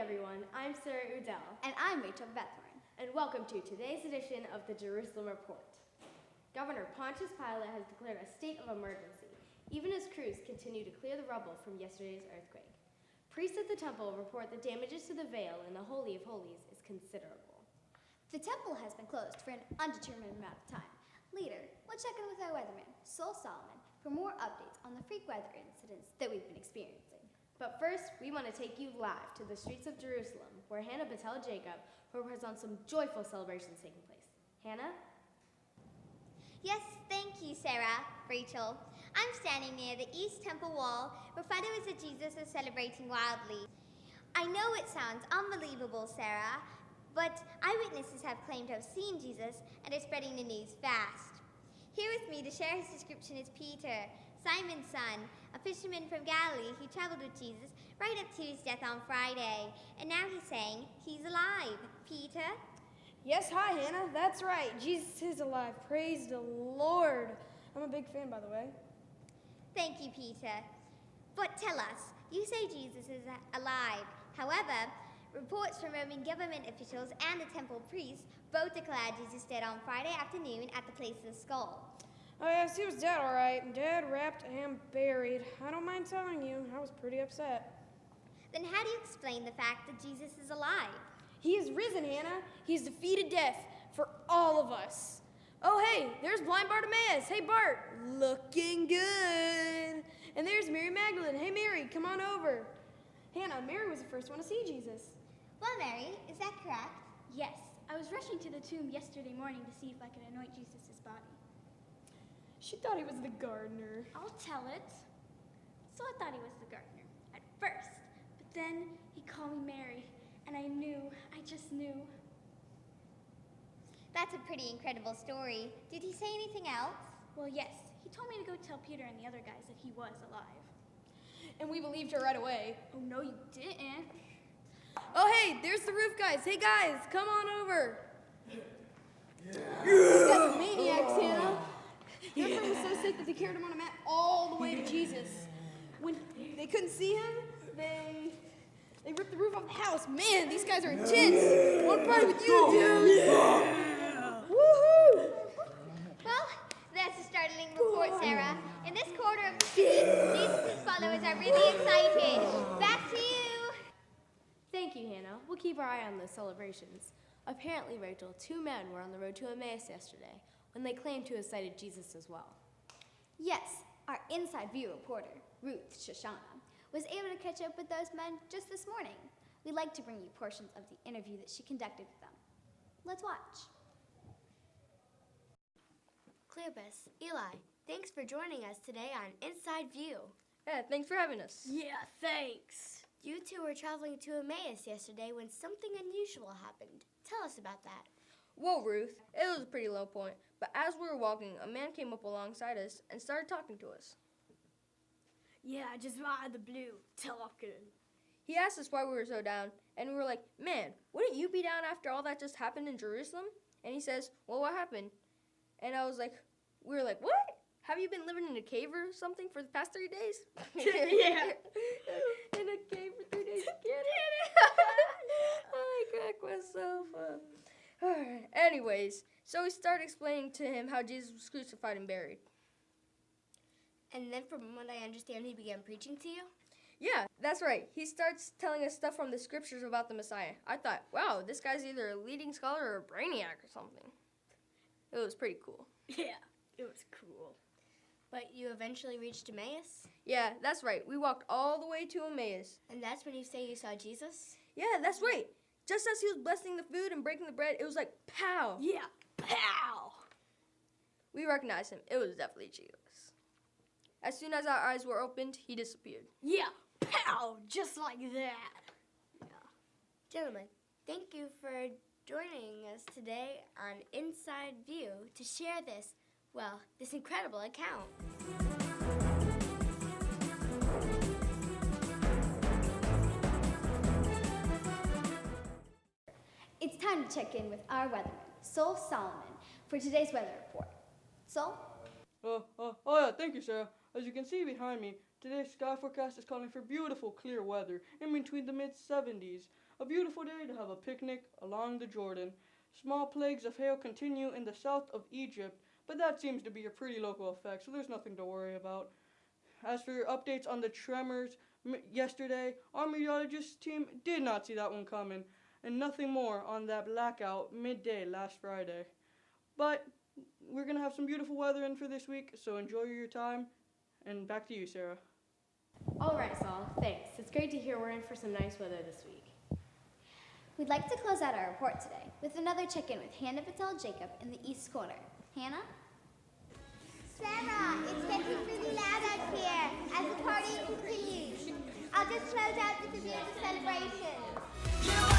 everyone. I'm Sarah Udell. And I'm Rachel Bethorn. And welcome to today's edition of the Jerusalem Report. Governor Pontius Pilate has declared a state of emergency, even as crews continue to clear the rubble from yesterday's earthquake. Priests at the temple report the damages to the veil in the Holy of Holies is considerable. The temple has been closed for an undetermined amount of time. Later, we'll check in with our weatherman, Sol Solomon, for more updates on the freak weather incidents that we've been experiencing. But first, we want to take you live to the streets of Jerusalem, where Hannah Battelle Jacob reports on some joyful celebrations taking place. Hannah? Yes, thank you, Sarah. Rachel. I'm standing near the East Temple Wall, where followers of Jesus are celebrating wildly. I know it sounds unbelievable, Sarah, but eyewitnesses have claimed to have seen Jesus and are spreading the news fast. Here with me to share his description is Peter, Simon's son, a fisherman from Galilee who traveled with Jesus right up to his death on Friday. And now he's saying he's alive. Peter? Yes, hi, Hannah. That's right. Jesus is alive. Praise the Lord. I'm a big fan, by the way. Thank you, Peter. But tell us, you say Jesus is alive. However, reports from Roman government officials and the temple priests both declared Jesus dead on Friday afternoon at the place of the skull. Oh, yes, he was dead, all right. Dead, wrapped, and buried. I don't mind telling you, I was pretty upset. Then how do you explain the fact that Jesus is alive? He is risen, Hannah. He's defeated death for all of us. Oh, hey, there's blind Bartimaeus. Hey, Bart, looking good. And there's Mary Magdalene. Hey, Mary, come on over. Hannah, Mary was the first one to see Jesus. Well, Mary, is that correct? Yes, I was rushing to the tomb yesterday morning to see if I could anoint Jesus' body. She thought he was the gardener. I'll tell it. So I thought he was the gardener at first, but then he called me Mary, and I just knew. That's a pretty incredible story. Did he say anything else? Well, yes, he told me to go tell Peter and the other guys that he was alive. And we believed her right away. Oh, no, you didn't. Oh, hey, there's the roof guys. Hey, guys, come on over. These guys are maniacs, Hannah. Their friend was so sick that they carried him on a mat all the way to Jesus. When they couldn't see him, they ripped the roof off the house. Man, these guys are intense. One party with you, dude. Yeah. Woohoo! Well, that's a startling report, Sarah. In this quarter of the city, Jesus' followers are really excited. Back to you. Thank you, Hannah. We'll keep our eye on those celebrations. Apparently, Rachel, 2 men were on the road to Emmaus yesterday when they claimed to have sighted Jesus as well. Yes, our Inside View reporter, Ruth Shoshana, was able to catch up with those men just this morning. We'd like to bring you portions of the interview that she conducted with them. Let's watch. Cleopas, Eli, thanks for joining us today on Inside View. Yeah, thanks for having us. Yeah, thanks. You two were traveling to Emmaus yesterday when something unusual happened. Tell us about that. Well, Ruth, it was a pretty low point, but as we were walking, a man came up alongside us and started talking to us. Yeah, just out of the blue, talking. He asked us why we were so down, and we were like, man, wouldn't you be down after all that just happened in Jerusalem? And he says, well, what happened? And we were like, what? Have you been living in a cave or something for the past 3 days? Yeah. In a cave for 3 days, get it? Oh, my crack was so fun. Alright, anyways, so we started explaining to him how Jesus was crucified and buried. And then from what I understand, he began preaching to you? Yeah, that's right. He starts telling us stuff from the scriptures about the Messiah. I thought, wow, this guy's either a leading scholar or a brainiac or something. It was pretty cool. Yeah, it was cool. But you eventually reached Emmaus? Yeah, that's right. We walked all the way to Emmaus. And that's when you say you saw Jesus? Yeah, that's right. Just as he was blessing the food and breaking the bread, it was like, pow. Yeah, pow. We recognized him. It was definitely Jesus. As soon as our eyes were opened, he disappeared. Yeah, pow, just like that. Yeah. Gentlemen, thank you for joining us today on Inside View to share this incredible account. It's time to check in with our weatherman, Sol Solomon, for today's weather report. Sol? Yeah, thank you, Sarah. As you can see behind me, today's sky forecast is calling for beautiful, clear weather in between the mid-70s. A beautiful day to have a picnic along the Jordan. Small plagues of hail continue in the south of Egypt, but that seems to be a pretty local effect, so there's nothing to worry about. As for updates on the tremors yesterday, our meteorologist team did not see that one coming, and nothing more on that blackout midday last Friday. But we're going to have some beautiful weather in for this week, so enjoy your time, and back to you, Sarah. All right, Saul, thanks. It's great to hear we're in for some nice weather this week. We'd like to close out our report today with another check-in with Hannah Patel Jacob in the East Corner. Hannah? Sarah, it's getting really loud out here as the party continues. I'll just close out with a bit of a celebration.